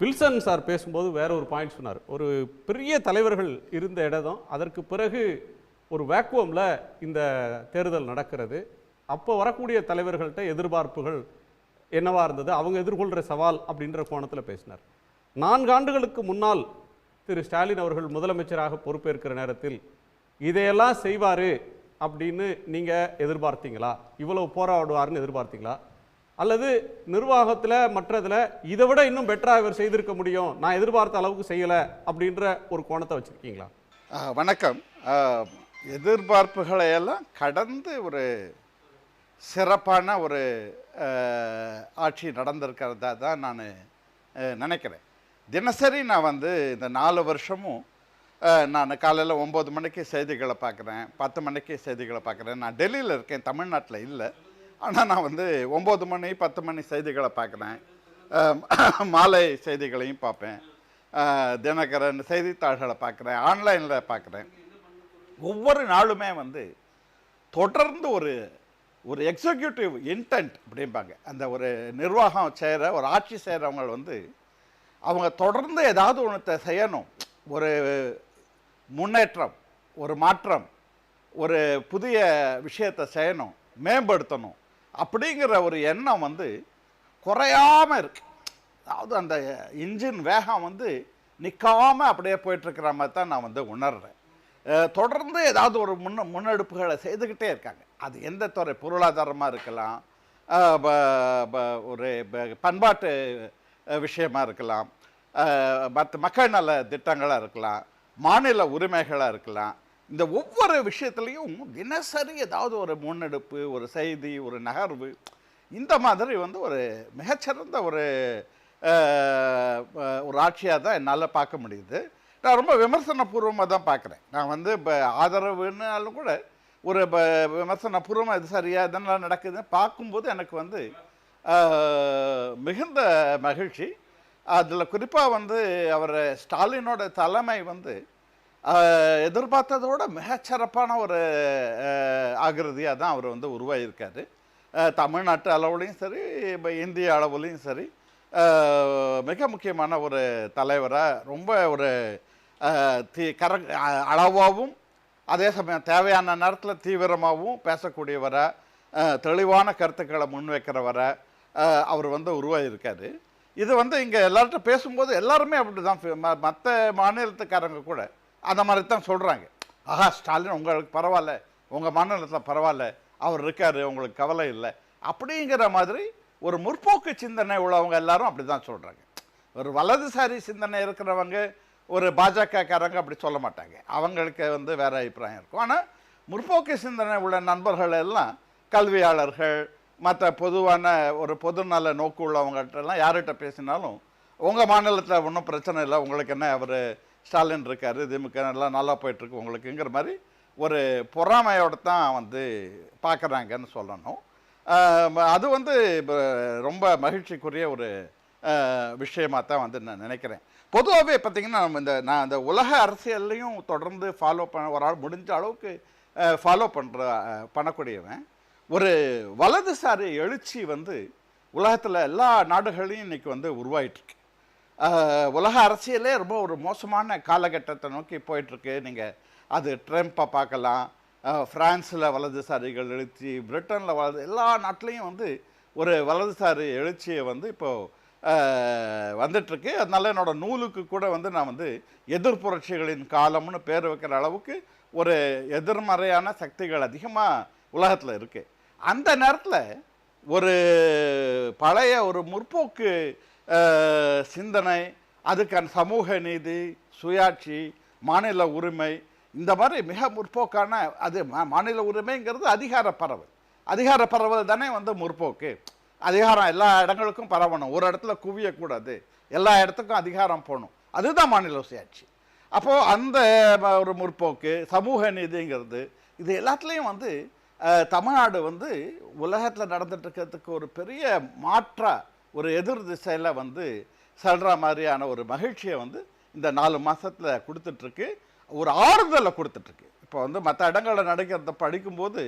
Wilson sir பேசும்போது வேற ஒரு பாயிண்ட் சொன்னார். ஒரு பெரிய தலைவர்கள் இருந்த இடம், அதற்கு பிறகு ஒரு வேக்குவமில் இந்த தேர்தல் நடக்கிறது. அப்போ வரக்கூடிய தலைவர்கள்ட்ட எதிர்பார்ப்புகள் என்னவா இருந்தது, அவங்க எதிர்கொள்கிற சவால் அப்படின்ற கோணத்தில் பேசினார். 4 ஆண்டுகளுக்கு முன்னால் திரு ஸ்டாலின் அவர்கள் முதலமைச்சராக பொறுப்பேற்கிற நேரத்தில் இதையெல்லாம் செய்வார் அப்படின்னு நீங்கள் எதிர்பார்த்தீங்களா? இவ்வளவு போராடுவார்னு எதிர்பார்த்தீங்களா? அல்லது நிர்வாகத்தில் மற்றதில் இதை விட இன்னும் பெட்டராக இவர் செய்திருக்க முடியும், நான் எதிர்பார்த்த அளவுக்கு செய்யலை அப்படின்ற ஒரு கோணத்தை வச்சுருக்கீங்களா? வணக்கம். எதிர்பார்ப்புகளை எல்லாம் கடந்து ஒரு சிறப்பான ஒரு ஆட்சி நடந்திருக்கிறதா தான் நான் நினைக்கிறேன். தினசரி நான் இந்த 4 வருஷமும் நான் காலையில் 9 மணிக்கு செய்திகளை பார்க்குறேன், 10 மணிக்கு செய்திகளை பார்க்குறேன். நான் டெல்லியில் இருக்கேன், தமிழ்நாட்டில் இல்லை. ஆனால் நான் 9 மணி 10 மணி செய்திகளை பார்க்குறேன், மாலை செய்திகளையும் பார்ப்பேன், தினகரன் செய்தித்தாள்களை பார்க்குறேன், ஆன்லைனில் பார்க்குறேன். ஒவ்வொரு நாளுமே தொடர்ந்து ஒரு எக்ஸிக்யூட்டிவ் இன்டென்ட் அப்படிம்பாங்க, அந்த ஒரு நிர்வாகம் செய்கிற ஒரு ஆட்சி செய்கிறவங்க அவங்க தொடர்ந்து ஏதாவது ஒன்றத்தை செய்யணும், ஒரு முன்னேற்றம், ஒரு மாற்றம், ஒரு புதிய விஷயத்தை செய்யணும், மேம்படுத்தணும் அப்படிங்கிற ஒரு எண்ணம் குறையாமல் இருக்கு. அதாவது அந்த இன்ஜின் வேகம் நிற்காமல் அப்படியே போயிட்டுருக்கிற மாதிரி தான் நான் உணர்கிறேன். தொடர்ந்து ஏதாவது ஒரு முன்னெடுப்புகளை செய்துக்கிட்டே இருக்காங்க. அது எந்த துறை, பொருளாதாரமாக இருக்கலாம், ஒரு பண்பாட்டு விஷயமாக இருக்கலாம், மற்ற மக்கள் நல திட்டங்களாக இருக்கலாம், மாநில உரிமைகளாக இருக்கலாம். இந்த ஒவ்வொரு விஷயத்துலையும் தினசரி ஏதாவது ஒரு முன்னெடுப்பு, ஒரு செய்தி, ஒரு நகர்வு, இந்த மாதிரி ஒரு மிகச்சிறந்த ஒரு ஆட்சியாக தான் என்னால் பார்க்க முடியுது. நான் ரொம்ப விமர்சனபூர்வமாக தான் பார்க்குறேன். நான் இப்போ ஆதரவுன்னாலும் கூட ஒரு விமர்சனபூர்வமாக இது சரியாக இதெல்லாம் நடக்குதுன்னு பார்க்கும்போது எனக்கு மிகுந்த மகிழ்ச்சி. அதில் குறிப்பாக அவர் ஸ்டாலினோட தலைமை எதிர்பார்த்ததோட மிகச்சிறப்பான ஒரு ஆகிருதியாக தான் அவர் உருவாகியிருக்காரு. தமிழ்நாட்டு அளவுலையும் சரி, இப்போ இந்திய அளவுலையும் சரி, மிக முக்கியமான ஒரு தலைவராக, ரொம்ப ஒரு அளவாகவும் அதே சமயம் தேவையான நேரத்தில் தீவிரமாகவும் பேசக்கூடியவராக, தெளிவான கருத்துக்களை முன்வைக்கிறவராக அவர் உருவாகியிருக்காரு. இது இங்கே எல்லார்கிட்ட பேசும்போது எல்லாருமே அப்படி தான், மற்ற மாநிலத்துக்காரங்க கூட அந்த மாதிரி தான் சொல்கிறாங்க. ஆஹா, ஸ்டாலின் உங்களுக்கு பரவாயில்ல, உங்கள் மாநிலத்தில் பரவாயில்ல, அவர் இருக்கார், உங்களுக்கு கவலை இல்லை அப்படிங்கிற மாதிரி ஒரு முற்போக்கு சிந்தனை உள்ளவங்க எல்லாரும் அப்படி தான் சொல்கிறாங்க. ஒரு வலதுசாரி சிந்தனை இருக்கிறவங்க, ஒரு பாஜகக்காரங்க அப்படி சொல்ல மாட்டாங்க, அவங்களுக்கு வேறு அபிப்பிராயம் இருக்கும். ஆனால் முற்போக்கு சிந்தனை உள்ள நண்பர்கள் எல்லாம், கல்வியாளர்கள், மற்ற பொதுவான ஒரு பொதுநல நோக்கு உள்ளவங்கள்ட்டெல்லாம் யார்கிட்ட பேசினாலும் உங்கள் மாநிலத்தில் ஒன்றும் பிரச்சனை இல்லை, உங்களுக்கு என்ன, அவர் ஸ்டாலின் இருக்கார், திமுக எல்லாம் நல்லா போயிட்டுருக்கு உங்களுக்குங்கிற மாதிரி ஒரு பொறாமையோடு தான் பார்க்குறாங்கன்னு சொல்லணும். அது ரொம்ப மகிழ்ச்சிக்குரிய ஒரு விஷயமாக தான் நான் நினைக்கிறேன். பொதுவாகவே பார்த்திங்கன்னா நான் இந்த உலக அரசியல்லையும் தொடர்ந்து ஃபாலோ ஒரு ஆள் முடிஞ்ச அளவுக்கு ஃபாலோ பண்ணக்கூடியவன். ஒரு வலதுசாரி எழுச்சி உலகத்தில் எல்லா நாடுகளையும் இன்றைக்கி உருவாயிட்ருக்கு. உலக அரசியலே ரொம்ப ஒரு மோசமான காலகட்டத்தை நோக்கி போயிட்டுருக்கு. நீங்கள் அது ட்ரம்ப்பை பார்க்கலாம், ஃப்ரான்ஸில் வலதுசாரிகள் எழுச்சி, பிரிட்டனில் எல்லா நாட்டிலையும் ஒரு வலதுசாரி எழுச்சியை இப்போது வந்துட்டுருக்கு. அதனால என்னோடய நூலுக்கு கூட நான் எதிர்ப்புரட்சிகளின் காலம்னு பேர் வைக்கிற அளவுக்கு ஒரு எதிர்மறையான சக்திகள் அதிகமாக உலகத்தில் இருக்குது. அந்த நேரத்தில் ஒரு பழைய ஒரு முற்போக்கு சிந்தனை, அதுக்கான சமூக நீதி, சுயாட்சி, மாநில உரிமை, இந்த மாதிரி மிக முற்போக்கான அது மாநில உரிமைங்கிறது அதிகார பரவல். அதிகார பரவல் தானே முற்போக்கு. அதிகாரம் எல்லா இடங்களுக்கும் பரவணும், ஒரு இடத்துல குவியக்கூடாது, எல்லா இடத்துக்கும் அதிகாரம் போகணும், அதுதான் மாநில சுயாட்சி. அப்போது அந்த ஒரு முற்போக்கு, சமூக நீதிங்கிறது, இது எல்லாத்துலேயும் தமிழ்நாடு உலகத்தில் நடந்துட்டுருக்கிறதுக்கு ஒரு பெரிய மாற்றாக ஒரு எதிர் திசையில் செல்கிற மாதிரியான ஒரு மகிழ்ச்சியை இந்த 4 மாதத்தில் கொடுத்துட்ருக்கு, ஒரு ஆறுதலை கொடுத்துட்ருக்கு. இப்போ மற்ற இடங்களில் நடக்கிறத படிக்கும்போது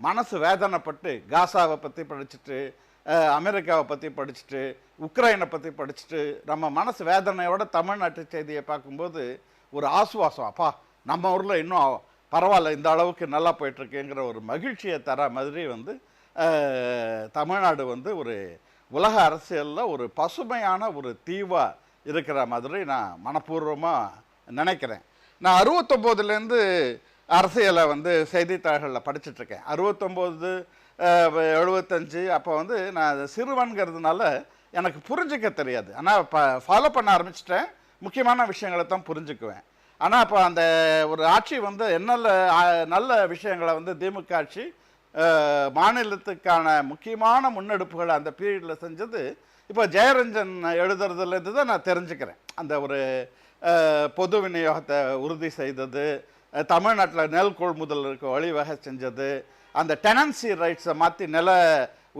மனசு வேதனைப்பட்டு, காசாவை பற்றி படிச்சுட்டு, அமெரிக்காவை பற்றி படிச்சுட்டு உக்ரைனை பற்றி படிச்சுட்டு நம்ம மனசு வேதனையோட தமிழ்நாட்டு செய்தியை பார்க்கும்போது ஒரு ஆசுவாசம், அப்பா நம்ம ஊரில் இன்னும் பரவாயில்ல, இந்த அளவுக்கு நல்லா போயிட்டுருக்குங்கிற ஒரு மகிழ்ச்சியை தர மாதிரி வந்து தமிழ்நாடு வந்து ஒரு உலக அரசியலில் ஒரு பசுமையான ஒரு தீவாக இருக்கிற மாதிரி நான் மனப்பூர்வமாக நினைக்கிறேன். நான் 69லேருந்து அரசியலை வந்து செய்தித்தாள்களில் படிச்சுட்ருக்கேன். 69 75 அப்போ வந்து நான் சிறுவன்கிறதுனால எனக்கு புரிஞ்சிக்க தெரியாது. ஆனால் இப்போ ஃபாலோ பண்ண ஆரம்பிச்சிட்டேன், முக்கியமான விஷயங்களை தான் புரிஞ்சுக்குவேன். ஆனால் இப்போ அந்த ஒரு ஆட்சி வந்து நல்ல விஷயங்களை வந்து திமுக ஆட்சி மாநிலத்துக்கான முக்கியமான முன்னெடுப்புகளை அந்த பீரியடில் செஞ்சது இப்போ ஜெயரஞ்சன் எழுதுறதுலேருந்து தான் நான் தெரிஞ்சுக்கிறேன். அந்த ஒரு பொது விநியோகத்தை உறுதி செய்தது, தமிழ்நாட்டில் நெல் கொள்முதலுக்கு வழிவகை செஞ்சது, அந்த டெனன்சி ரைட்ஸை மாற்றி நில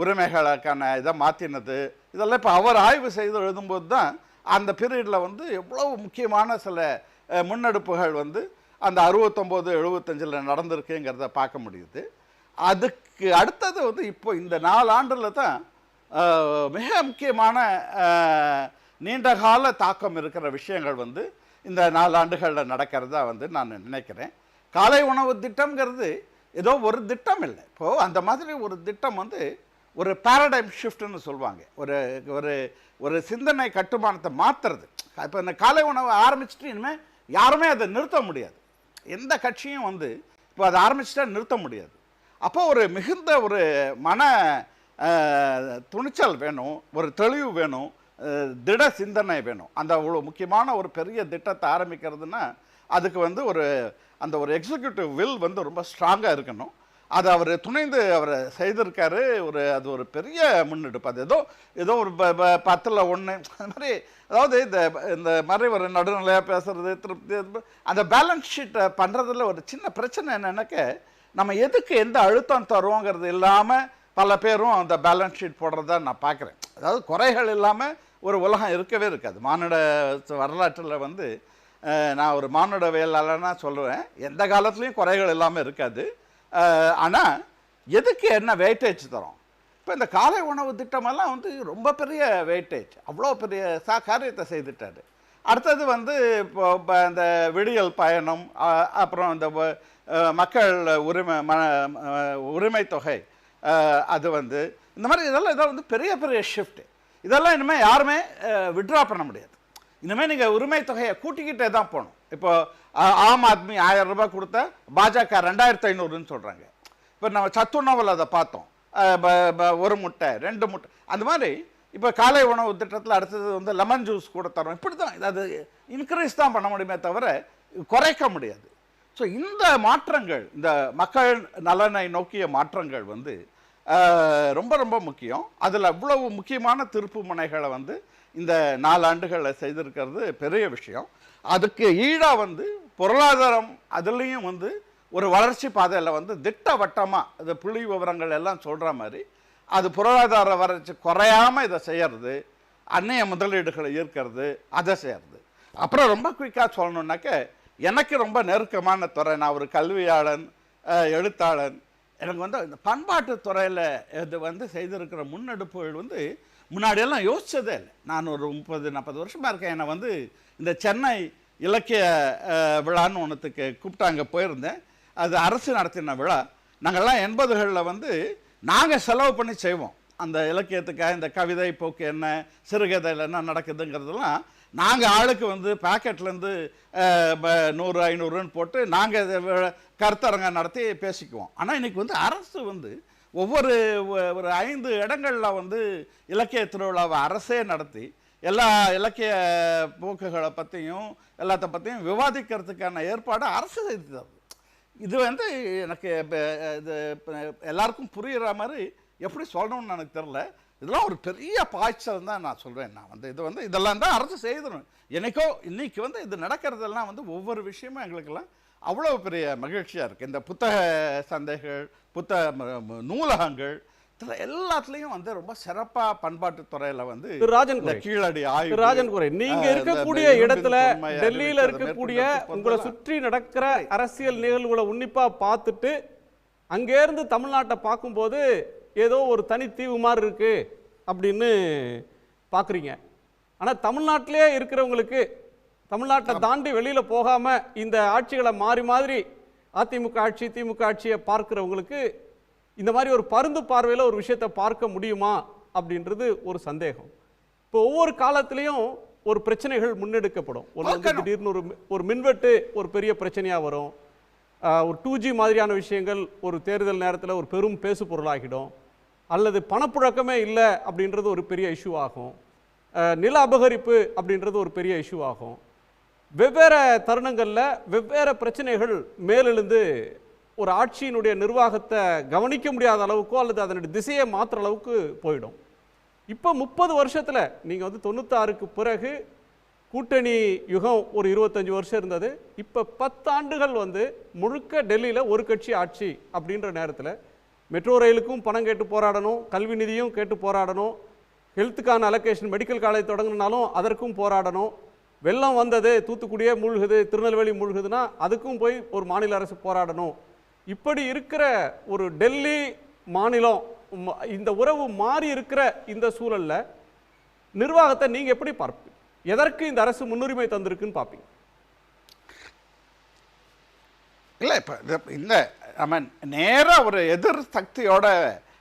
உரிமைகளுக்கான இதை மாற்றினது, இதெல்லாம் இப்போ அவர் ஆய்வு செய்து எழுதும்போது தான் அந்த பீரியடில் வந்து எவ்வளோ முக்கியமான சில முன்னெடுப்புகள் வந்து அந்த 69 75 நடந்திருக்குங்கிறத பார்க்க முடியுது. அதுக்கு அடுத்தது வந்து இப்போ இந்த 4 ஆண்டில் தான் மிக முக்கியமான நீண்டகால தாக்கம் இருக்கிற விஷயங்கள் வந்து இந்த 4 ஆண்டுகளில் நடக்கிறதா வந்து நான் நினைக்கிறேன். காலை உணவு திட்டம்ங்கிறது ஏதோ ஒரு திட்டம் இல்லை. இப்போது அந்த மாதிரி ஒரு திட்டம் வந்து ஒரு பேரடைம் ஷிஃப்ட்னு சொல்லுவாங்க, ஒரு ஒரு ஒரு சிந்தனை கட்டுமானத்தை மாற்றுறது. இப்போ இந்த காலை உணவை ஆரம்பிச்சுட்டு இனிமேல் யாருமே அதை நிறுத்த முடியாது. எந்த கட்சியும் வந்து இப்போ அதை ஆரம்பிச்சுட்டா நிறுத்த முடியாது. அப்போ ஒரு மிகுந்த ஒரு மன துணிச்சல் வேணும், ஒரு தெளிவு வேணும், திட சிந்தனை வேணும். அந்த அவ்வளோ முக்கியமான ஒரு பெரிய திட்டத்தை ஆரம்பிக்கிறதுனா அதுக்கு வந்து அந்த ஒரு எக்ஸிக்யூட்டிவ் வில் வந்து ரொம்ப ஸ்ட்ராங்காக இருக்கணும். அது அவர் துணைந்து அவர் செய்திருக்காரு. அது ஒரு பெரிய முன்னெடுப்பு. அது ஏதோ ஒரு 10ல் 1 அந்த மாதிரி, அதாவது இந்த மாதிரி ஒரு நடுநிலையாக பேசுறது, திருப்தி, அந்த பேலன்ஸ் ஷீட்டை பண்ணுறதுல ஒரு சின்ன பிரச்சனை என்னன்னாக்க, நம்ம எதுக்கு எந்த அழுத்தம் தருவோங்கிறது இல்லாமல் பல பேரும் அந்த பேலன்ஸ் ஷீட் போடுறதா நான் பார்க்குறேன். அதாவது குறைகள் இல்லாமல் ஒரு உலகம் இருக்கவே இருக்காது. மானுட வரலாற்றில் வந்து நான் ஒரு மானுடவியலாளனா சொல்லுவேன், எந்த காலத்துலேயும் குறைகள் இல்லாமல் இருக்காது. ஆனால் எதுக்கு என்ன வெயிட்டேஜ் தரோம்? இப்போ இந்த காலை உணவு திட்டமெல்லாம் வந்து ரொம்ப பெரிய வெயிட்டேஜ், அவ்வளோ பெரிய காரியத்தை செய்துட்டாரு. அடுத்தது வந்து இப்போ இந்த விடியல் பயணம், அப்புறம் இந்த மக்கள் உரிமை தொகை, அது வந்து இந்த மாதிரி இதெல்லாம் வந்து பெரிய பெரிய ஷிஃப்ட். இதெல்லாம் இனிமேல் யாருமே விட்ரா பண்ண முடியாது. இனிமேல் நீங்கள் உரிமை தொகையை கூட்டிக்கிட்டே தான் போகணும். இப்போ ஆம் ஆத்மி 1000 ரூபாய் கொடுத்தா பாஜக 2500ன்னு சொல்கிறாங்க. இப்போ நம்ம சத்துணவில் அதை பார்த்தோம், 1 முட்டை 2 முட்டை அந்த மாதிரி. இப்போ காலை உணவு திட்டத்தில் அடுத்தது வந்து லெமன் ஜூஸ் கூட தரோம். இப்படி தான் அது இன்க்ரீஸ் தான் பண்ண முடியுமே தவிர குறைக்க முடியாது. ஸோ இந்த மாற்றங்கள், இந்த மக்கள் நலனை நோக்கிய மாற்றங்கள் வந்து ரொம்ப ரொம்ப முக்கியம். அதில் இவ்வளவு முக்கியமான திருப்பு முனைகளை வந்து இந்த 4 ஆண்டுகளில் செய்திருக்கிறது பெரிய விஷயம். அதுக்கு ஈடாக வந்து பொருளாதாரம் அதுலேயும் வந்து ஒரு வளர்ச்சி பாதையில் வந்து திட்டவட்டமாக அது புள்ளி விவரங்கள் எல்லாம் சொல்கிற மாதிரி அது பொருளாதார வளர்ச்சி குறையாமல் இதை செய்கிறது, அந்நிய முதலீடுகளை ஈர்க்கிறது, அதை செய்கிறது. அப்புறம் ரொம்ப குயிக்காக சொல்லணுன்னாக்க, எனக்கு ரொம்ப நெருக்கமான துறை, நான் ஒரு கல்வியாளன், எழுத்தாளன், எனக்கு வந்து இந்த பண்பாட்டு துறையில் இது வந்து செய்திருக்கிற முன்னெடுப்புகள் வந்து முன்னாடியெல்லாம் யோசித்ததே இல்லை. நான் ஒரு 30-40 வருஷமாக இருக்கேன். என்னை வந்து இந்த சென்னை இலக்கிய விழான்னு ஒன்றுத்துக்கு கூப்பிட்டு அங்கே போயிருந்தேன். அது அரசு நடத்தின விழா. நாங்கள்லாம் 80களில் வந்து நாங்கள் செலவு பண்ணி செய்வோம். அந்த இலக்கியத்துக்காக இந்த கவிதை போக்கு என்ன, சிறுகதையில் என்ன நடக்குதுங்கிறதெல்லாம் நாங்கள் ஆளுக்கு வந்து பாக்கெட்லேருந்து 100 500ன்னு போட்டு நாங்கள் கருத்தரங்கம் நடத்தி பேசிக்குவோம். ஆனால் இன்றைக்கி வந்து அரசு வந்து ஒரு 5 இடங்களில் வந்து இலக்கிய திருவிழாவை அரசே நடத்தி எல்லா இலக்கிய போக்குகளை பற்றியும் எல்லாத்த பற்றியும் விவாதிக்கிறதுக்கான ஏற்பாடு அரசு செய்து தருது. இது வந்து எனக்கு இது எல்லாருக்கும் புரிகிற மாதிரி எப்படி சொல்லணும்னு எனக்கு தெரில. இதெல்லாம் ஒரு பெரிய பாய்ச்சல் தான் நான் சொல்வேன். நான் வந்து இது வந்து இதெல்லாம் தான் அரசு செய்திடணும். இன்னைக்கு வந்து இது நடக்கிறதெல்லாம் வந்து ஒவ்வொரு விஷயமும் எங்களுக்கெல்லாம் அவ்வளோ பெரிய மகிழ்ச்சியாக இருக்குது. இந்த புத்தக சந்தைகள், நூலகங்கள், இதில் எல்லாத்துலேயும் வந்து ரொம்ப சிறப்பாக பண்பாட்டு துறையில் வந்து கீழடி ஆய்வு. ராஜன்குறை, நீங்கள் இருக்கக்கூடிய இடத்துல டெல்லியில் இருக்கக்கூடிய உங்களை சுற்றி நடக்கிற அரசியல் நிகழ்வுகளை உன்னிப்பாக பார்த்துட்டு அங்கேருந்து தமிழ்நாட்டை பார்க்கும்போது ஏதோ ஒரு தனித்தீவு மாதிரி இருக்கு அப்படின்னு பார்க்குறீங்க. ஆனால் தமிழ்நாட்டிலே இருக்கிறவங்களுக்கு, தமிழ்நாட்டை தாண்டி வெளியில் போகாமல் இந்த ஆட்சிகளை மாறி மாதிரி அதிமுக ஆட்சி திமுக ஆட்சியை பார்க்குறவங்களுக்கு இந்த மாதிரி ஒரு பருந்து பார்வையில் ஒரு விஷயத்தை பார்க்க முடியுமா அப்படின்றது ஒரு சந்தேகம். இப்போ ஒவ்வொரு காலத்திலையும் ஒரு பிரச்சனைகள் முன்னெடுக்கப்படும். திடீர்னு ஒரு மின்வெட்டு ஒரு பெரிய பிரச்சனையாக வரும். ஒரு 2G மாதிரியான விஷயங்கள் ஒரு தேர்தல் நேரத்தில் ஒரு பெரும் பேசு பொருளாகிடும். அல்லது பணப்புழக்கமே இல்லை அப்படின்றது ஒரு பெரிய இஷ்யூ ஆகும். நில அபகரிப்பு அப்படின்றது ஒரு பெரிய இஷ்யூ ஆகும். வெவ்வேறு தருணங்களில் வெவ்வேறு பிரச்சனைகள் மேலெழுந்து ஒரு ஆட்சியினுடைய நிர்வாகத்தை கவனிக்க முடியாத அளவுக்கோ அல்லது அதனுடைய திசையை மாற்றுற அளவுக்கு போயிடும். இப்போ 30 வருஷத்தில் நீங்கள் 96க்கு பிறகு கூட்டணி யுகம் ஒரு 25 வருஷம் இருந்தது. இப்போ 10 ஆண்டுகள் முழுக்க டெல்லியில் ஒரு கட்சி ஆட்சி அப்படின்ற நேரத்தில் மெட்ரோ ரயிலுக்கும் பணம் கேட்டு போராடணும், கல்வி நிதியும் கேட்டு போராடணும், ஹெல்த்துக்கான அலோகேஷன் மெடிக்கல் காலேஜ் தொடங்கினாலும் அதற்கும் போராடணும். வெள்ளம் வந்தது, தூத்துக்குடியே மூழ்குது, திருநெல்வேலி மூழ்குதுன்னா அதுக்கும் போய் ஒரு மாநில அரசு போராடணும். இப்படி இருக்கிற ஒரு டெல்லி மாநிலம், இந்த உறவு மாறி இருக்கிற இந்த சூழல்ல நிர்வாகத்தை நீங்க எப்படி பார்ப்பீங்க? எதற்கு இந்த அரசு முன்னுரிமை தந்திருக்குன்னு பார்ப்பீங்க? இல்லை, இப்போ இந்த நம்ம நேராக ஒரு எதிர் சக்தியோட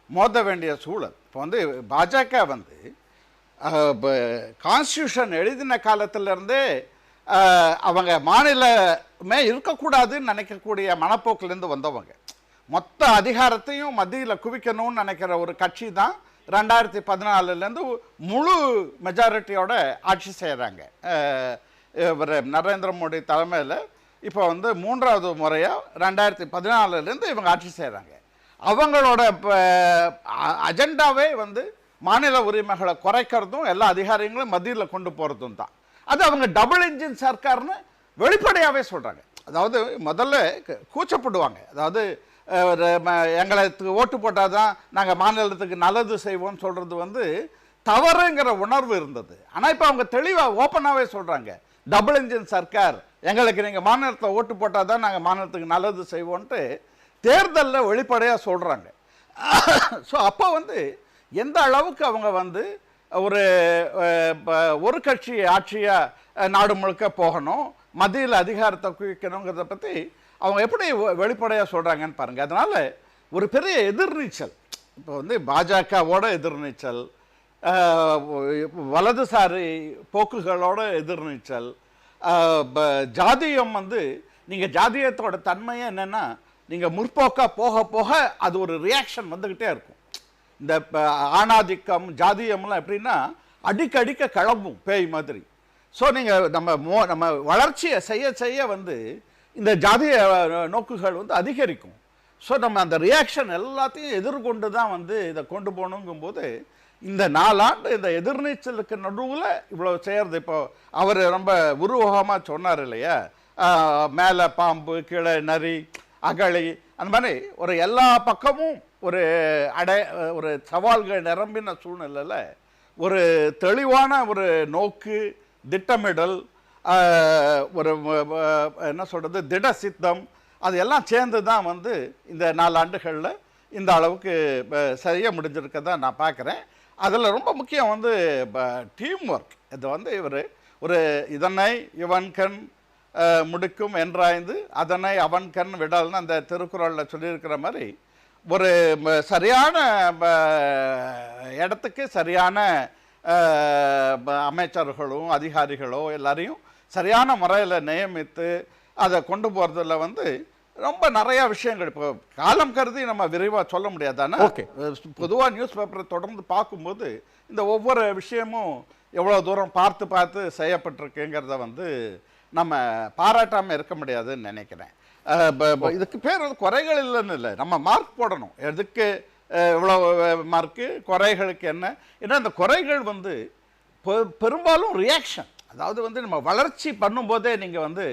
மோத வேண்டிய சூழல். இப்போ பாஜக கான்ஸ்டியூஷன் எழுதின காலத்திலேருந்தே அவங்க மாநிலமே இருக்கக்கூடாதுன்னு நினைக்கக்கூடிய மனப்போக்கிலேருந்து வந்தவங்க. மொத்த அதிகாரத்தையும் மத்தியில் குவிக்கணும்னு நினைக்கிற ஒரு கட்சி தான் 2014லேருந்து முழு மெஜாரிட்டியோட ஆட்சி செய்கிறாங்க. இவர் நரேந்திர மோடி தலைமையில் இப்போ 3வது முறையாக 2014லேருந்து இவங்க ஆட்சி செய்கிறாங்க. அவங்களோட அஜெண்டாவே மாநில உரிமைகளை குறைக்கிறதும் எல்லா அதிகாரிகளும் மத்தியில் கொண்டு போகிறதும் தான். அது அவங்க டபுள் இன்ஜின் சர்க்கார்னு வெளிப்படையாகவே சொல்கிறாங்க. அதாவது முதல்ல கூச்சப்படுவாங்க. அதாவது எங்களுக்கு ஓட்டு போட்டால் தான் நாங்கள் மாநிலத்துக்கு நல்லது செய்வோம்னு சொல்கிறது தவறுங்கிற உணர்வு இருந்தது. ஆனால் இப்போ அவங்க தெளிவாக ஓப்பனாகவே சொல்கிறாங்க, டபுள் இன்ஜின் சர்க்கார், எங்களுக்கு நீங்கள் மாநிலத்தில் ஓட்டு போட்டால் தான் நாங்கள் மாநிலத்துக்கு நல்லது செய்வோன்ட்டு தேர்தலில் வெளிப்படையாக சொல்கிறாங்க. ஸோ அப்போ எந்த அளவுக்கு அவங்க ஒரு கட்சி ஆட்சியாக நாடு முழுக்க போகணும், மத்தியில் அதிகாரத்தை குவிக்கணுங்கிறத பற்றி அவங்க எப்படி வெளிப்படையாக சொல்கிறாங்கன்னு பாருங்கள். அதனால் ஒரு பெரிய எதிர்நீச்சல் இப்போ பாஜகவோட எதிர்நீச்சல், வலதுசாரி போக்குகளோட எதிர்நீச்சல், ஜாதியம் நீங்கள் ஜாதியத்தோட தன்மையே என்னென்னா நீங்கள் முற்போக்காக போக போக அது ஒரு ரியாக்ஷன் வந்துக்கிட்டே இருக்கும். இந்த ஆணாதிக்கம் ஜாதியம்லாம் எப்படின்னா அடிக்க கிளம்பும் பேய் மாதிரி. ஸோ நீங்கள் நம்ம வளர்ச்சியை செய்ய செய்ய இந்த ஜாதிய நோக்குகள் அதிகரிக்கும். ஸோ நம்ம அந்த ரியாக்ஷன் எல்லாத்தையும் எதிர்கொண்டு தான் இதை கொண்டு போகணுங்கும்போது இந்த 4 ஆண்டு இந்த எதிர்நீச்சலுக்கு நடுவில் இவ்வளோ செய்கிறது. இப்போ அவர் ரொம்ப உருவகமாக சொன்னார் இல்லையா, மேலே பாம்பு கீழே நரி அகழி, அந்த மாதிரி ஒரு எல்லா பக்கமும் ஒரு சவால்கள் நிரம்பின சூழ்நிலையில் ஒரு தெளிவான ஒரு நோக்கு, திட்டமிடல், ஒரு என்ன சொல்கிறது திட சித்தம், அது எல்லாம் சேர்ந்து தான் இந்த 4 ஆண்டுகளில் இந்த அளவுக்கு செய்ய முடிஞ்சிருக்கதான் நான் பார்க்குறேன். அதில் ரொம்ப முக்கியம் டீம் ஒர்க். இது ஒரு இதனை இவன்கண் முடிக்கும் என்றாய்ந்து அதனை அவன்கண் விடல்னு அந்த திருக்குறளில் சொல்லியிருக்கிற மாதிரி ஒரு சரியான இடத்துக்கு சரியான அமைச்சர்களும் அதிகாரிகளோ எல்லாரையும் சரியான முறையில் நியமித்து அதை கொண்டு போகிறதுல ரொம்ப நிறைய விஷயங்கள் இப்போ காலம் கருதி நம்ம விரைவாக சொல்ல முடியாது. ஆனால் பொதுவாக நியூஸ் பேப்பரை தொடர்ந்து பார்க்கும்போது இந்த ஒவ்வொரு விஷயமும் எவ்வளோ தூரம் பார்த்து செய்யப்பட்டிருக்குங்கிறத நம்ம பாராட்டாமல் இருக்க முடியாதுன்னு நினைக்கிறேன். இதுக்கு பேர் குறைகள் இல்லைன்னு இல்லை, நம்ம மார்க் போடணும். எதுக்கு இவ்வளோ மார்க்கு, குறைகளுக்கு என்ன. ஏன்னா இந்த குறைகள் பெரும்பாலும் ரியாக்ஷன். அதாவது நம்ம வளர்ச்சி பண்ணும்போதே நீங்கள்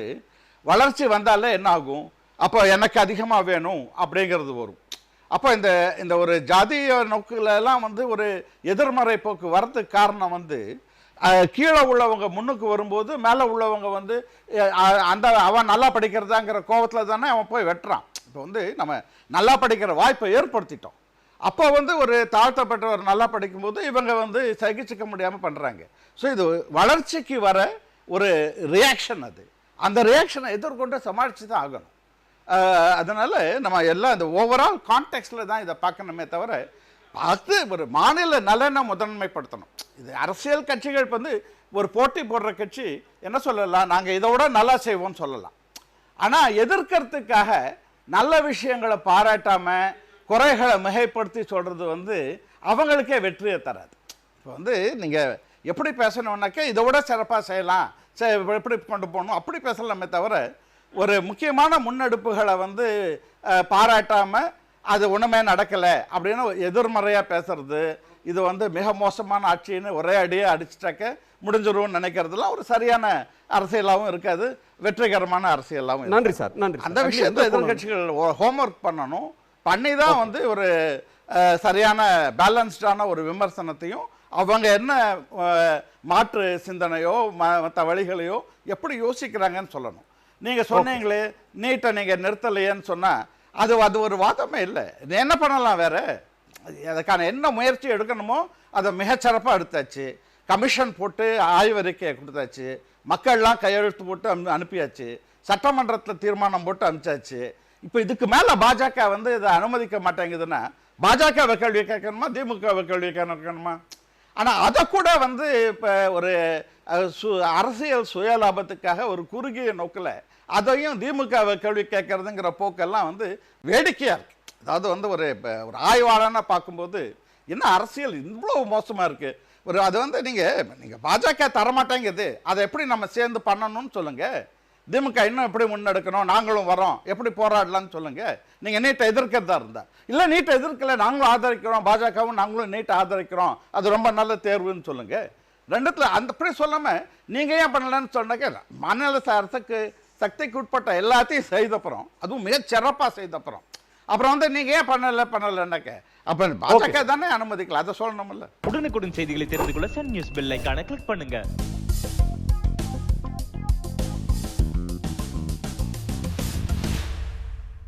வளர்ச்சி வந்தாலே என்ன ஆகும், அப்போ எனக்கு அதிகமாக வேணும் அப்படிங்கிறது வரும். அப்போ இந்த ஒரு ஜாதிய நோக்குகளெல்லாம் ஒரு எதிர்மறை போக்கு வரதுக்கு காரணம் கீழே உள்ளவங்க முன்னுக்கு வரும்போது மேலே உள்ளவங்க அவன் நல்லா படிக்கிறதாங்கிற கோபத்தில் தானே அவன் போய் வெட்டுறான். இப்போ நம்ம நல்லா படிக்கிற வாய்ப்பை ஏற்படுத்திட்டோம். அப்போ வந்து ஒரு தாழ்த்தப்பட்டவர் நல்லா படிக்கும்போது இவங்க வந்து சகிச்சுக்க முடியாமல் பண்ணுறாங்க. ஸோ இது வளர்ச்சிக்கு வர ஒரு ரியாக்ஷன். அது அந்த ரியாக்ஷனை எதிர்கொண்டு சமாளித்து தான் ஆகணும். அதனால் நம்ம எல்லாம் இந்த ஓவரால் கான்டெக்ஸ்டில் தான் இதை பார்க்கணுமே தவிர அது ஒரு மாநில நலனை முதன்மைப்படுத்தணும். இது அரசியல் கட்சிகள் வந்து ஒரு போட்டி போடுற கட்சி என்ன சொல்லலாம், நாங்கள் இதோட நல்லா செய்வோம்னு சொல்லலாம். ஆனால் எதிர்க்கிறதுக்காக நல்ல விஷயங்களை பாராட்டாமல் குறைகளை மிகைப்படுத்தி சொல்கிறது வந்து அவங்களுக்கே வெற்றியை தராது. இப்போ வந்து நீங்கள் எப்படி பேசணுன்னாக்கா இதோட சிறப்பாக செய்யலாம், எப்படி கொண்டு போகணும் அப்படி பேசலாமே தவிர ஒரு முக்கியமான முன்னெடுப்புகளை வந்து பாராட்டாமல் அது ஒன்றுமே நடக்கலை அப்படின்னு எதிர்மறையாக பேசுறது, இது வந்து மிக மோசமான ஆட்சின்னு ஒரே அடியாக அடிச்சிட்டாக்க முடிஞ்சிரும்னு நினைக்கிறதுலாம் ஒரு சரியான அரசியலாகவும் இருக்காது, வெற்றிகரமான அரசியலாகவும். நன்றி சார், நன்றி. அந்த விஷயத்தை எதிர்கட்சிகள் ஹோம்ஒர்க் பண்ணணும், பண்ணி தான் வந்து ஒரு சரியான பேலன்ஸ்டான ஒரு விமர்சனத்தையும் அவங்க என்ன மாற்று சிந்தனையோ மற்ற வழிகளையோ எப்படி யோசிக்கிறாங்கன்னு சொல்லணும். நீங்கள் சொன்னீங்களே நீட்டை நீங்கள் நிறுத்தலையேன்னு சொன்னால் அது ஒரு வாதமே இல்லை. என்ன பண்ணலாம் வேறு, அதுக்கான என்ன முயற்சி எடுக்கணுமோ அதை மிகச்சிறப்பாக எடுத்தாச்சு. கமிஷன் போட்டு ஆய்வறிக்கையை கொடுத்தாச்சு, மக்கள்லாம் கையெழுத்து போட்டு அனுப்பியாச்சு, சட்டமன்றத்தில் தீர்மானம் போட்டு அனுப்பிச்சாச்சு. இப்போ இதுக்கு மேலே பாஜக வந்து இதை அனுமதிக்க மாட்டேங்குதுன்னா பாஜக கேள்வி கேட்கணுமா, திமுக கேள்வி கேட்கணுமா? ஆனால் அதை கூட வந்து இப்போ ஒரு அரசியல் சுயலாபத்துக்காக ஒரு குறுகிய நோக்கில் அதையும் திமுக கேள்வி கேட்கறதுங்கிற போக்கெல்லாம் வந்து வேடிக்கையாக இருக்குது. அதாவது வந்து ஒரு ஆய்வாளனாக பார்க்கும்போது என்ன அரசியல் இவ்வளோ மோசமாக இருக்குது. அது வந்து நீங்கள் பாஜக தரமாட்டேங்குது, அதை எப்படி நம்ம சேர்ந்து பண்ணணும்னு சொல்லுங்கள். திமுக இன்னும் எப்படி முன்னெடுக்கணும், நாங்களும் வரோம், எப்படி போராடலாம்னு சொல்லுங்கள். நீங்கள் நீட்டை எதிர்க்கிறதா இருந்தால், இல்லை நீட்டை எதிர்க்கல நாங்களும் ஆதரிக்கிறோம், பாஜகவும் நாங்களும் நீட்டை ஆதரிக்கிறோம், அது ரொம்ப நல்ல தேர்வுன்னு சொல்லுங்கள். ரெண்டுத்தில் அந்த அப்படி சொல்லாமல் நீங்கள் ஏன் பண்ணலன்னு சொன்னாக்க மாநில அரசுக்கு சக்திக்கு உட்பட்ட எல்லாத்தையும் செய்தப்புறம், அதுவும் மிகச்சிறப்பாக செய்தப்புறம் அப்புறம் வந்து நீங்கள் ஏன் பண்ணலைன்னாக்க அப்போ பாஜக தானே அனுமதிக்கலாம், அதை சொல்லணும்ல. உடனுக்குடன் செய்திகளை தெரிந்து கொள்ள சன் நியூஸ் பெல் ஐகானை கிளிக் பண்ணுங்க.